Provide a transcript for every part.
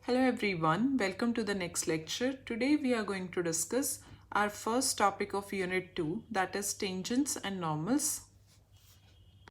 Hello everyone, welcome to the next lecture. Today we are going to discuss our first topic of Unit 2, that is tangents and normals.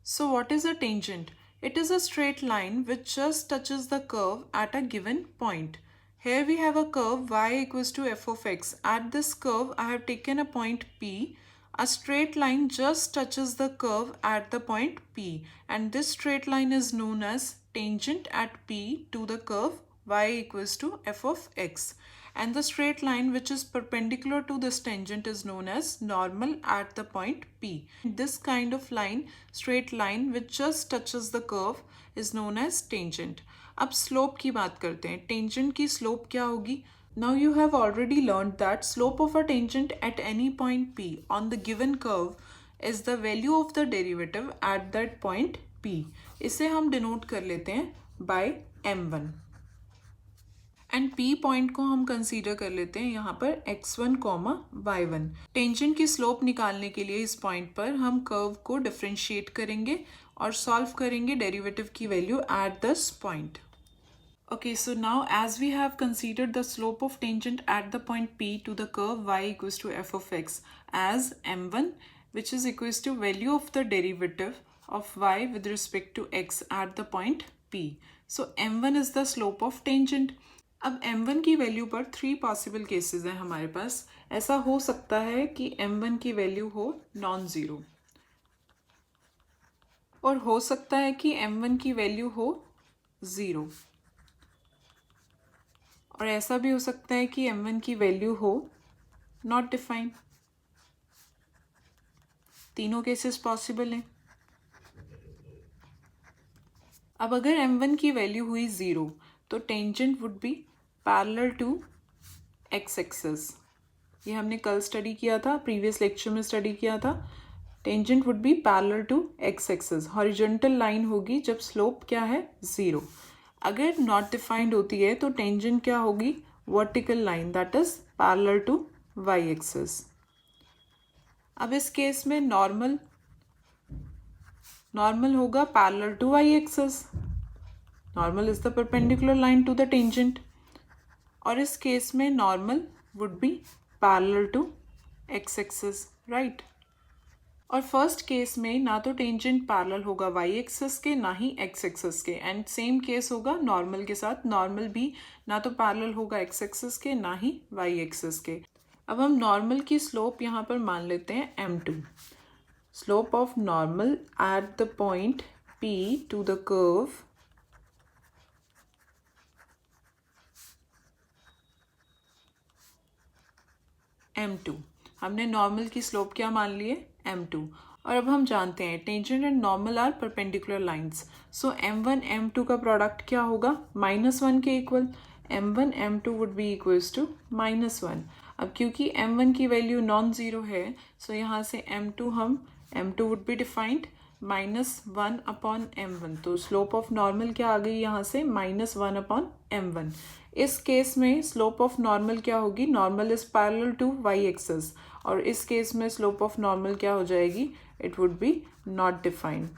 So what is a tangent? It is a straight line which just touches the curve at a given point. Here we have a curve y equals to f of x. At this curve I have taken a point P. A straight line just touches the curve at the point P, and this straight line is known as tangent at P to the curve y equals to f of x, and the straight line which is perpendicular to this tangent is known as normal at the point P. This kind of line, straight line which just touches the curve, is known as tangent. अब slope की बात करते हैं. Tangent की slope क्या होगी? Now you have already learned that slope of a tangent at any point P on the given curve is the value of the derivative at that point P. इसे हम denote कर लेते हैं by m1. And P point को हम consider कर लेते हैं यहाँ पर x1, y1. टेंजेंट की स्लोप निकालने के लिए इस पॉइंट पर हम कर्व को डिफरेंशिएट करेंगे और सॉल्व करेंगे डेरिवेटिव की value at this point. Okay, so now as we have considered the slope of tangent at the point P to the curve y equals to f of x as m1, which is equals to value of the derivative of y with respect to x at the point P. So m1 is the slope of tangent. अब m1 की value पर 3 possible cases हैं हमारे पास. ऐसा हो सकता है कि m1 की वैल्यू हो नॉन ज़ीरो, और हो सकता है कि m1 की वैल्यू हो ज़ीरो, और ऐसा भी हो सकता है कि m1 की वैल्यू हो नॉट डिफाइंड. तीनों केसेस पॉसिबल हैं. अब अगर m1 की वैल्यू हुई ज़ीरो तो tangent would be parallel to X axis. ये हमने कल स्टडी किया था, प्रीवियस लेक्चर में स्टडी किया था. Tangent would be parallel to X axis. Horizontal line होगी जब स्लोप क्या है ज़ीरो. अगर नॉट डिफाइंड होती है तो टेंजेंट क्या होगी vertical line that is parallel to Y axis. अब इस केस में नॉर्मल होगा parallel to Y axis. Normal is the perpendicular line to the tangent, और इस केस में normal would be parallel to X axis, right. और first case में ना तो टेंजेंट पैरेलल होगा वाई एक्सिस के ना ही एक्स एक्सिस के, एंड सेम केस होगा नॉर्मल के साथ. नॉर्मल भी ना तो पैरेलल होगा एक्स एक्सिस के ना ही वाई एक्सिस के. अब हम नॉर्मल की स्लोप यहाँ पर मान लेते हैं m2. Slope of normal at the point P to the curve m2. हमने नॉर्मल की स्लोप क्या मान लिए m2. और अब हम जानते हैं tangent and normal are perpendicular lines. So m1 m2 का प्रोडक्ट क्या होगा -1 के equal. m1 m2 would be equals to -1. अब क्योंकि m1 की वैल्यू नॉन ज़ीरो है, सो यहाँ से m2 would be defined -1 upon m1. तो स्लोप ऑफ नॉर्मल क्या आ गई यहाँ से -1 अपॉन m1. इस केस में स्लोप ऑफ नॉर्मल क्या होगी, normal is parallel to Y axis, और इस केस में स्लोप ऑफ नॉर्मल क्या हो जाएगी, it would be not defined.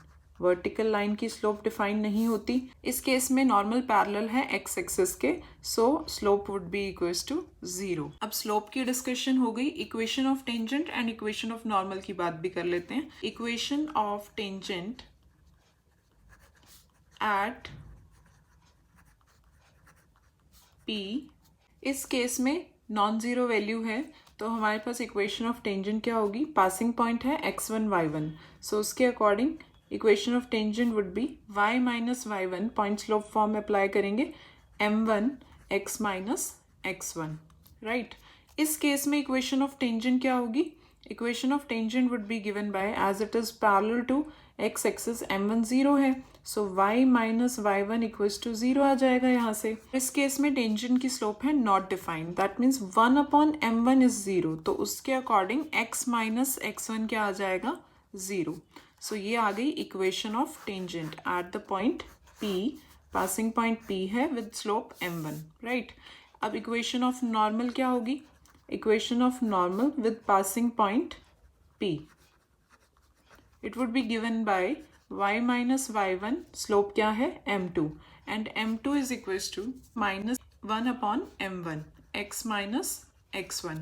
Vertical line की स्लोप डिफाइन नहीं होती. इस केस में नॉर्मल पैरेलल है एक्स एक्सिस के, so slope would be equals to zero. अब स्लोप की डिस्कशन हो गई. Equation of tangent and equation of normal की बात भी कर लेते हैं. Equation of tangent at P, इस केस में नॉन ज़ीरो वैल्यू है, तो हमारे पास इक्वेशन ऑफ टेंजेंट क्या होगी, पासिंग पॉइंट है x1 y1. सो उसके according equation of tangent would be y minus y1. Point slope form में अप्लाई करेंगे m1 x minus x1, right. इस केस में इक्वेशन ऑफ टेंजेंट क्या होगी, equation of tangent would be given by as it is parallel to X axis m1 zero है, so y minus y1 equals to zero आ जाएगा यहाँ से. इस केस में टेंजेंट की स्लोप है not defined, that means 1 upon m1 is zero, तो उसके अकॉर्डिंग x माइनस x1 क्या आ जाएगा ज़ीरो. सो ये आ गई equation of tangent at the point P. Passing point P है विद स्लोप m1, राइट. अब इक्वेशन ऑफ नॉर्मल क्या होगी, equation of normal with passing point P. It would be given by y minus y1, slope क्या है m2, and m2 is equals to minus 1/m1 x minus x1।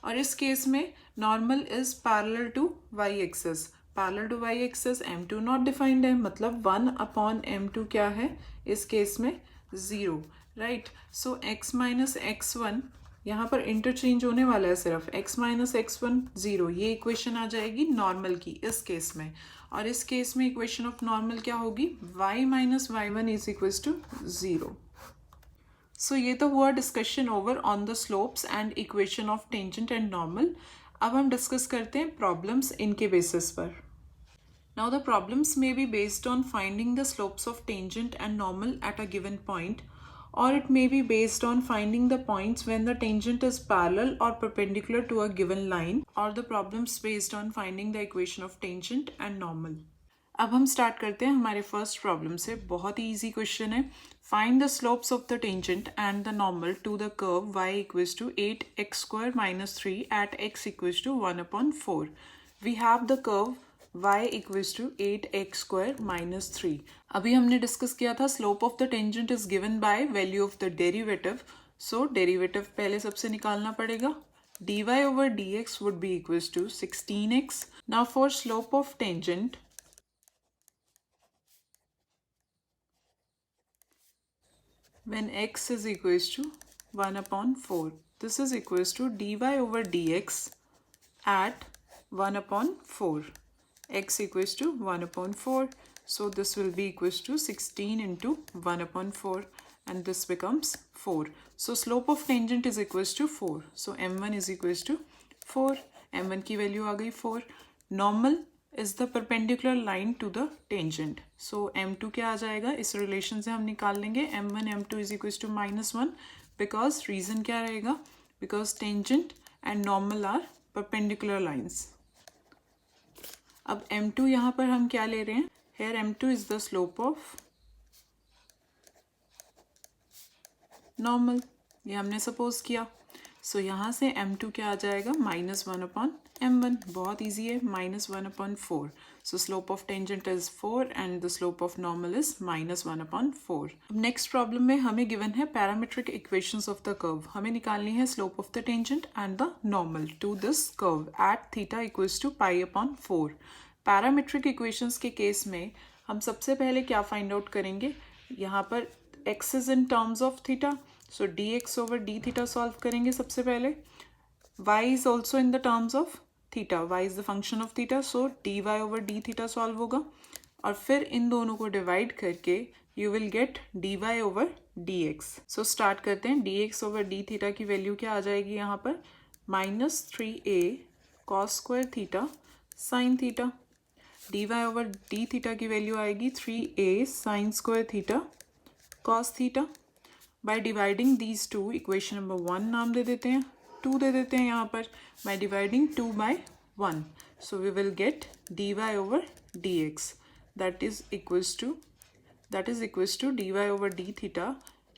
और इस case में normal is parallel to y axes. Parallel to y axes m2 not defined है, मतलब 1/m2 क्या है इस केस में 0, राइट। सो x माइनस x1 यहाँ पर इंटरचेंज होने वाला है सिर्फ, x माइनस x1 0, ये इक्वेशन आ जाएगी नॉर्मल की इस केस में। और इस केस में इक्वेशन ऑफ नॉर्मल क्या होगी, y minus y1 is equal to 0। So ये तो हुआ discussion over on the slopes and equation of tangent and normal. अब हम डिस्कस करते हैं प्रॉब्लम्स इनके बेसिस पर। Now the problems may be based on finding the slopes of tangent and normal at a given point, or it may be based on finding the points when the tangent is parallel or perpendicular to a given line, or the problems based on finding the equation of tangent and normal. अब हम start करते हैं हमारे first problem से। बहुत ही easy question है। Find the slopes of the tangent and the normal to the curve y equals to 8x² - 3 at x equals to 1/4। We have the curve y equals to 8x² - 3। अभी हमने discuss किया था slope of the tangent is given by value of the derivative. So derivative पहले सबसे निकालना पड़ेगा। dy over dx would be equals to 16x. Now for slope of tangent, when x is equals to 1/4, this is equals to dy over dx at 1/4, x equals to 1/4, so this will be equals to 16 into 1/4 and this becomes 4. So slope of tangent is equals to 4, so m1 is equals to 4, m1 की value आ गई 4। Normal is the perpendicular line to the tangent, so m2 क्या आ जाएगा, इस relation से हम निकाल लेंगे m1 m2 is equals to -1, because reason क्या रहेगा, because tangent and normal are perpendicular lines। अब m2 यहाँ पर हम क्या ले रहे हैं, here m2 is the slope of normal, ये हमने सपोज किया। सो यहाँ से m2 क्या आ जाएगा, -1/m1। बहुत ईजी है, -1/4। So slope of tangent is 4 and the slope of normal is -1/4। अब नेक्स्ट प्रॉब्लम में हमें गिवन है parametric equations of the curve. हमें निकालनी है slope of the tangent and the normal to this curve at theta equals to π/4। Parametric equations के case में हम सबसे पहले क्या फाइंड आउट करेंगे, यहाँ पर x is in terms of theta, so dx over d theta solve करेंगे सबसे पहले। y is also in the terms of theta, y is the function of theta, so dy over d theta solve होगा। और फिर इन दोनों को divide करके you will get dy over dx। So start करते हैं। dx over d थीटा की value क्या आ जाएगी यहाँ पर, -3a cos square theta sine theta. dy over d theta की वैल्यू आएगी 3a sine square theta cos theta. By dividing these two, equation number 1 नाम दे देते हैं, 2 दे देते हैं यहाँ पर, by dividing 2 by 1, so we will get dy over dx that is equals to dy over d theta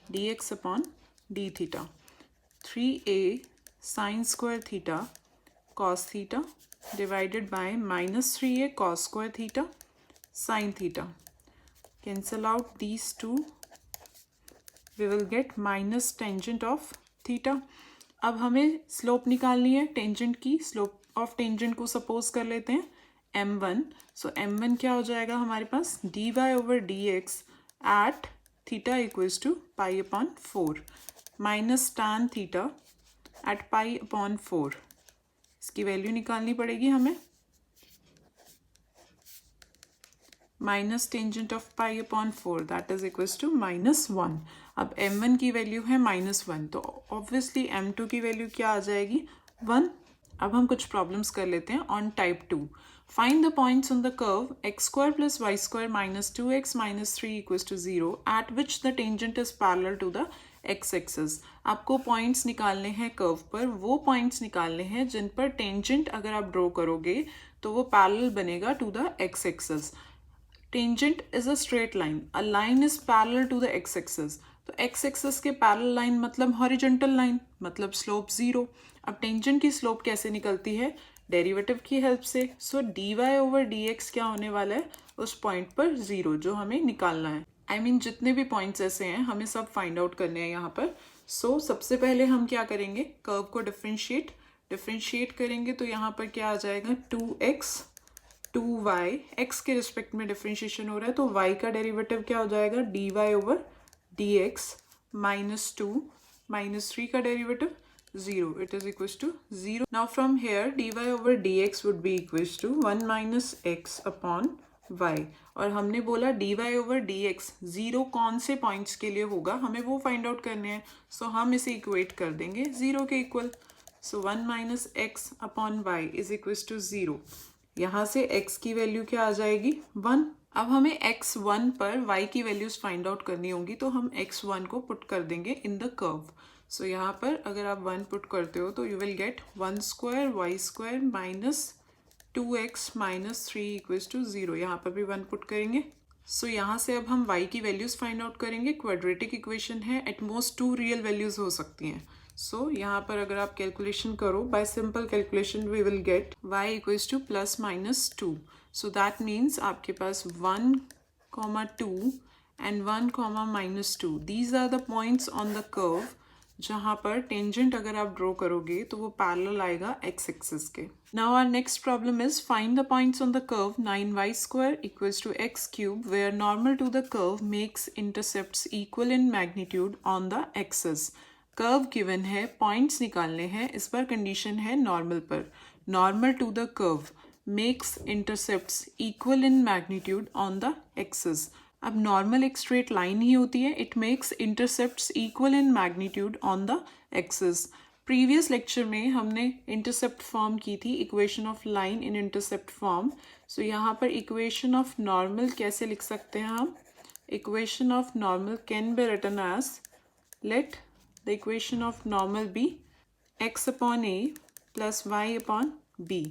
dx upon d theta। 3a sin square theta cos theta divided by -3a cos square theta sin theta। Cancel out these two, we will get minus tangent of theta। अब हमें slope निकालनी है tangent की। Slope of tangent को suppose कर लेते हैं m1। सो m1 क्या हो जाएगा हमारे पास, dy over dx at theta equals to π/4 minus tan theta at π/4। इसकी वैल्यू निकालनी पड़ेगी हमें, minus tangent of π/4 that is equals to -1। अब m1 की वैल्यू है -1, तो ऑब्वियसली m2 की वैल्यू क्या आ जाएगी, 1। अब हम कुछ प्रॉब्लम्स कर लेते हैं on type 2। Find the points on the curve x² + y² - 2x - 3 = 0 at which the tangent is parallel to the x axis. आपको पॉइंट्स निकालने हैं कर्व पर, वो पॉइंट्स निकालने हैं जिन पर टेंजेंट अगर आप ड्रॉ करोगे तो वो पैरेलल बनेगा to the x axis. Tangent is a straight line, a line is parallel to the x axis. तो x एक्सिस के पैरेलल लाइन मतलब हॉरिजॉन्टल लाइन, मतलब स्लोप 0। अब टेंजेंट की स्लोप कैसे निकलती है, डेरिवेटिव की हेल्प से। सो dy over dx क्या होने वाला है उस पॉइंट पर 0, जो हमें निकालना है। I mean जितने भी पॉइंट्स ऐसे हैं हमें सब फाइंड आउट करने हैं यहाँ पर. सो सबसे पहले हम क्या करेंगे, कर्व को डिफ्रेंशिएट करेंगे. तो यहाँ पर क्या आ जाएगा, 2x 2y, x के रिस्पेक्ट में डिफ्रेंशिएशन हो रहा है तो y का डेरिवेटिव क्या हो जाएगा, dy over dx minus 2 minus 3 का derivative 0. It is equals to 0. Now from here dy over dx would be equals to 1 minus x upon y. और हमने बोला dy over dx 0 कौन से पॉइंट्स के लिए होगा, हमें वो फाइंड आउट करने हैं. सो हम इसे इक्वेट कर देंगे 0 के equal. So 1 minus x upon y is equals to 0. यहाँ से x की वैल्यू क्या आ जाएगी, 1. अब हमें x1 पर y की वैल्यूज फाइंड आउट करनी होंगी तो हम x1 को पुट कर देंगे इन द कर्व. सो यहाँ पर अगर आप 1 पुट करते हो तो you will get 1 square Y square minus 2x minus 3 equals to 0. यहाँ पर भी 1 पुट करेंगे. सो यहाँ से अब हम y की वैल्यूज फाइंड आउट करेंगे. क्वाड्रेटिक इक्वेशन है, एट मोस्ट 2 रियल वैल्यूज हो सकती हैं. सो यहाँ पर अगर आप कैलकुलेशन करो, by simple calculation we will get y equals to plus minus 2. So that means आपके पास 1, 2 and 1, minus 2. These are the points on the curve जहाँ पर टेंजेंट अगर आप ड्रॉ करोगे तो वो पैरेलल आएगा एक्स एक्सिस के. Now our next problem is find the points on the curve 9y square equals to x cube where normal to the curve makes intercepts equal in magnitude on the axis. Curve given है, points निकालने हैं, इस पर condition है normal पर. Normal to the curve makes intercepts equal in magnitude on the axis. अब normal एक straight line ही होती है, it makes intercepts equal in magnitude on the axis. Previous lecture में हमने इंटरसेप्ट फॉर्म की थी, equation of line in intercept form. So यहाँ पर इक्वेशन ऑफ नॉर्मल कैसे लिख सकते हैं हम, equation of normal can be written as, let the equation of normal be x upon a plus y upon b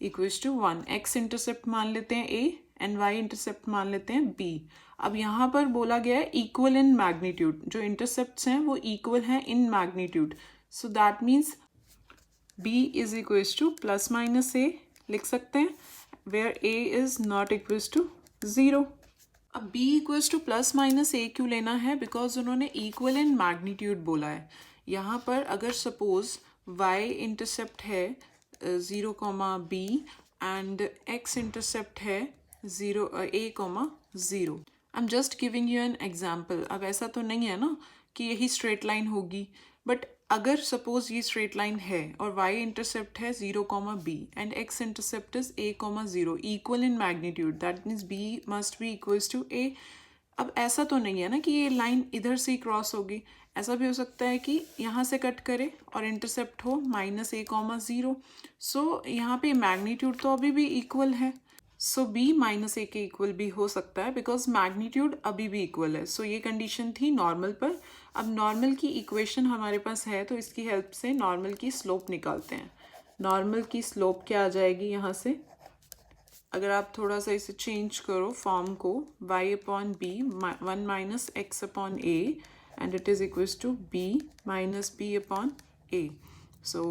equals to 1. x intercept मान लेते हैं a एंड y इंटरसेप्ट मान लेते हैं b. अब यहाँ पर बोला गया है इक्वल इन मैग्नीट्यूड, जो इंटरसेप्ट्स हैं वो इक्वल हैं in magnitude. So that means b is equals to plus minus a लिख सकते हैं, where a is not equals to 0. अब b equals to plus minus a क्यों लेना है, बिकॉज उन्होंने इक्वल इन मैग्नीट्यूड बोला है. यहाँ पर अगर सपोज y इंटरसेप्ट है 0, b एंड x इंटरसेप्ट है 0 a,0. I am just giving you an example. अब ऐसा तो नहीं है ना कि यही स्ट्रेट लाइन होगी, बट अगर सपोज ये स्ट्रेट लाइन है और y इंटरसेप्ट है 0, b and x intercept is a,0 equal in magnitude, that means b must be equals to a. अब ऐसा तो नहीं है ना कि ये लाइन इधर से ही क्रॉस होगी, ऐसा भी हो सकता है कि यहाँ से कट करे और इंटरसेप्ट हो माइनस a,0. सो यहाँ पे मैग्नीट्यूड तो अभी भी इक्वल है. सो b माइनस a के इक्वल भी हो सकता है बिकॉज मैग्नीट्यूड अभी भी इक्वल है. सो ये कंडीशन थी नॉर्मल पर. अब नॉर्मल की इक्वेशन हमारे पास है तो इसकी हेल्प से नॉर्मल की स्लोप निकालते हैं. नॉर्मल की स्लोप क्या आ जाएगी यहाँ से, अगर आप थोड़ा सा इसे चेंज करो फॉर्म को, y upon b 1 minus x upon a and it is equals to b minus b upon a. So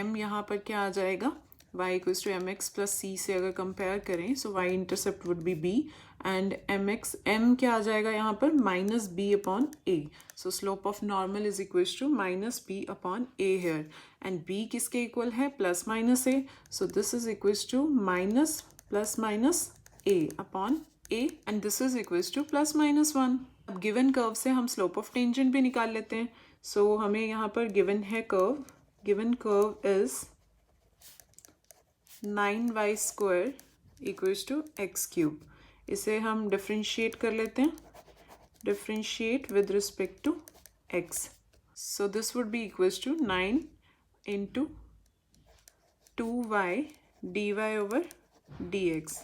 m यहाँ पर क्या आ जाएगा, y equals to M X plus C से अगर कंपेयर करें so y intercept would be b and m क्या आ जाएगा यहाँ पर, minus b upon a. So slope of normal is equals to minus b upon a here and b किसके equal है, plus minus a. So this is equals to minus plus minus a upon a and this is equals to plus minus 1. अब given curve से हम slope of tangent भी निकाल लेते हैं. सो हमें यहाँ पर गिवन है curve, given curve is 9y square equals to x cube. इसे हम डिफ्रेंशिएट कर लेते हैं, differentiate with respect to x. So this would be equals to 9 into 2y dy over dx,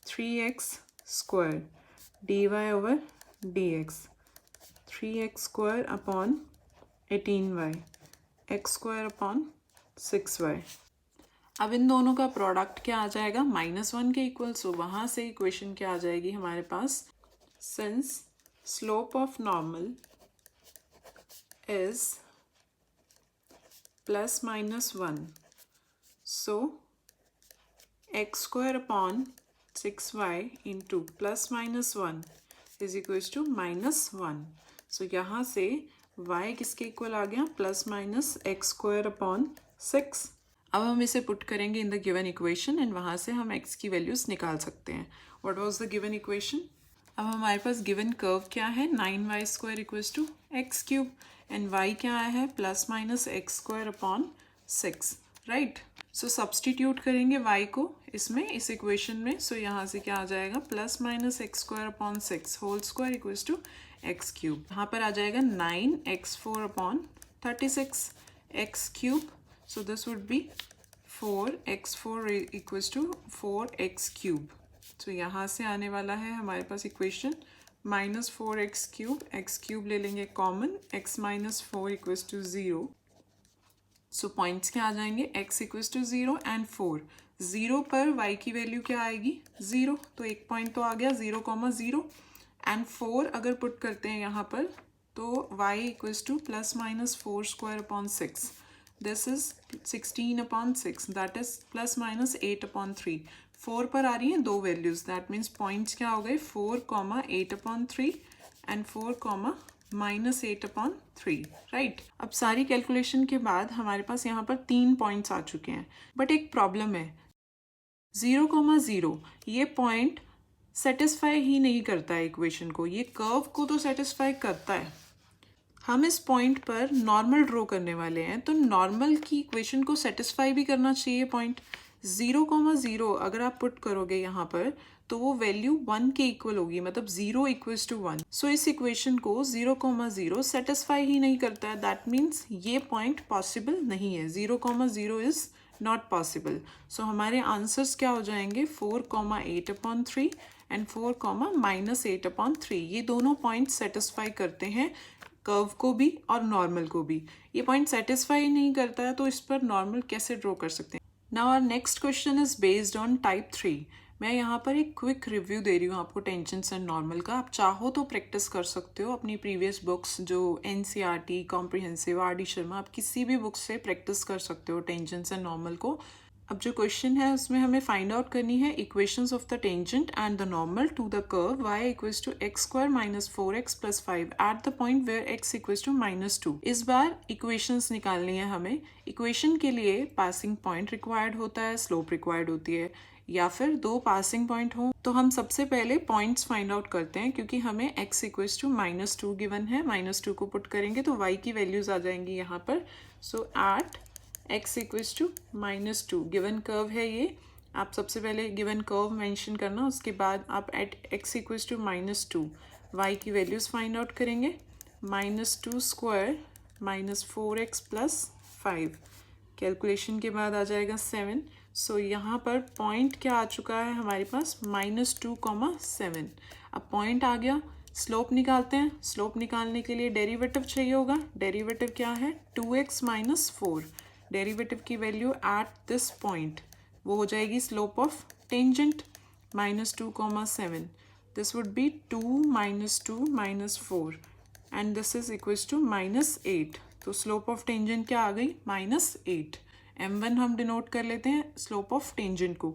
3x square dy over dx, 3x square upon 18y, x square upon 6y. अब इन दोनों का product क्या आ जाएगा, -1 के इक्वल. सो वहाँ से equation क्या आ जाएगी हमारे पास, since slope of normal is plus minus 1, so x square upon 6y into plus minus 1 is equals to -1। So यहाँ से y किसके इक्वल आ गया, plus minus X square upon 6। अब हम इसे पुट करेंगे in the given equation and वहाँ से हम x की वैल्यूज निकाल सकते हैं। What was the given equation? अब हमारे पास गिवन कर्व क्या है, 9y square equals to X cube and y क्या आया है, plus minus X square upon 6, right. So substitute करेंगे y को इसमें, इस इक्वेशन में। सो यहाँ से क्या आ जाएगा, plus minus X square upon 6 whole square equals to X cube. यहाँ पर आ जाएगा 9x4 अपॉन 36 X cube. So this would be 4x4 equals to 4x cube. तो यहाँ से आने वाला है हमारे पास इक्वेशन -4x क्यूब, एक्स क्यूब ले लेंगे common, x minus 4 equals to 0। So points क्या आ जाएंगे, x इक्वल्स टू 0 एंड 4। 0 पर y की वैल्यू क्या आएगी, 0, तो एक पॉइंट तो आ गया 0,0 एंड 4 अगर पुट करते हैं यहाँ पर तो y equals to plus minus 4 square upon 6, this is 16 upon 6, that is plus minus 8 upon 3। 4 पर आ रही हैं दो वैल्यूज, दैट मीन्स पॉइंट्स क्या हो गए, 4,8 अपॉन 3 एंड 4,-8 अपॉन 3, राइट। अब सारी कैलकुलेशन के बाद हमारे पास यहाँ पर 3 पॉइंट्स आ चुके हैं, बट एक प्रॉब्लम है, 0,0 ये पॉइंट सेटिस्फाई ही नहीं करता है इक्वेशन को, ये कर्व को तो सेटिस्फाई करता है। हम इस पॉइंट पर नॉर्मल ड्रॉ करने वाले हैं, तो नॉर्मल की इक्वेशन को सेटिस्फाई भी करना चाहिए पॉइंट। 0,0 अगर आप पुट करोगे यहाँ पर तो वो वैल्यू 1 के इक्वल होगी, मतलब 0 इक्वल्स टू 1। सो इस इक्वेशन को 0,0 सेटिस्फाई ही नहीं करता है, दैट मीन्स ये पॉइंट पॉसिबल नहीं है, 0,0 इज नॉट पॉसिबल। सो हमारे आंसर्स क्या हो जाएंगे, 4,8 अपॉन 3 एंड 4,-8 अपॉन 3। ये दोनों पॉइंट सेटिस्फाई करते हैं कर्व को भी और नॉर्मल को भी। ये पॉइंट सेटिस्फाई नहीं करता है तो इस पर नॉर्मल कैसे ड्रॉ कर सकते हैं। Now our next question is based on type 3। मैं यहाँ पर एक क्विक रिव्यू दे रही हूँ आपको टेंजेंट्स एंड नॉर्मल का। आप चाहो तो प्रैक्टिस कर सकते हो अपनी प्रीवियस बुक्स, जो NCERT, कॉम्प्रिहेंसिव, RD शर्मा, आप किसी भी बुक से प्रैक्टिस कर सकते हो टेंजेंट्स एंड नॉर्मल को। अब जो क्वेश्चन है उसमें हमें फाइंड आउट करनी है equations of the tangent and the normal to the curve y equals to x square minus 4x plus 5 at the point where x equals to -2। इस बार equations निकालनी है हमें। इक्वेशन के लिए पासिंग पॉइंट रिक्वायर्ड होता है, स्लोप रिक्वायर्ड होती है, या फिर दो पासिंग पॉइंट हो। तो हम सबसे पहले पॉइंट्स फाइंड आउट करते हैं, क्योंकि हमें x इक्वल्स टू -2 गिवन है। -2 को पुट करेंगे तो y की वैल्यूज आ जाएंगी यहाँ पर। So at x equals to -2 given curve है ये। आप सबसे पहले गिवन कर्व मेंशन करना, उसके बाद आप at x equals to -2 y की वैल्यूज फाइंड आउट करेंगे। -2 स्क्वायर -4x प्लस 5, कैलकुलेशन के बाद आ जाएगा 7। सो यहाँ पर पॉइंट क्या आ चुका है हमारे पास, -2,7। अब पॉइंट आ गया, स्लोप निकालते हैं। स्लोप निकालने के लिए डेरिवेटिव चाहिए होगा। डेरिवेटिव क्या है, 2x माइनस 4। डेरिवेटिव की वैल्यू एट दिस पॉइंट वो हो जाएगी slope of tangent, -2,7। This would be 2 - 2 - 4 and this is equals to -8। तो स्लोप ऑफ टेंजेंट क्या आ गई, -8। m1 हम डिनोट कर लेते हैं स्लोप ऑफ टेंजेंट को,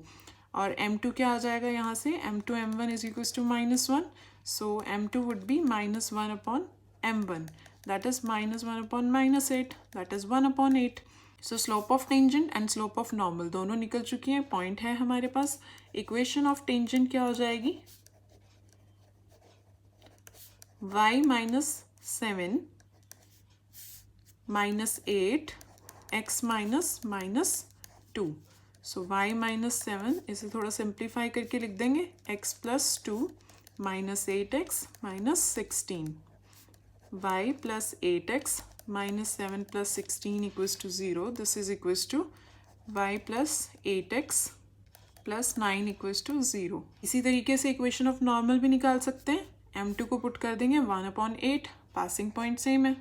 और m2 क्या आ जाएगा यहाँ से, m2 m1 is equals to -1। So m2 would be -1 upon m1, that is -1 upon -8, that is 1 upon 8। So slope of tangent and slope of normal दोनों निकल चुकी हैं, पॉइंट है हमारे पास। इक्वेशन ऑफ टेंजेंट क्या हो जाएगी, y minus 7 -8 x minus -2। So y -7, इसे थोड़ा सिंप्लीफाई करके लिख देंगे, x plus 2 -8x -16, y plus 8x -7 plus 16 equals to 0। This is equals to y plus 8x plus 9 equals to 0। इसी तरीके से इक्वेशन ऑफ नॉर्मल भी निकाल सकते हैं। m2 को पुट कर देंगे 1 अपॉन 8, पासिंग पॉइंट सेम है।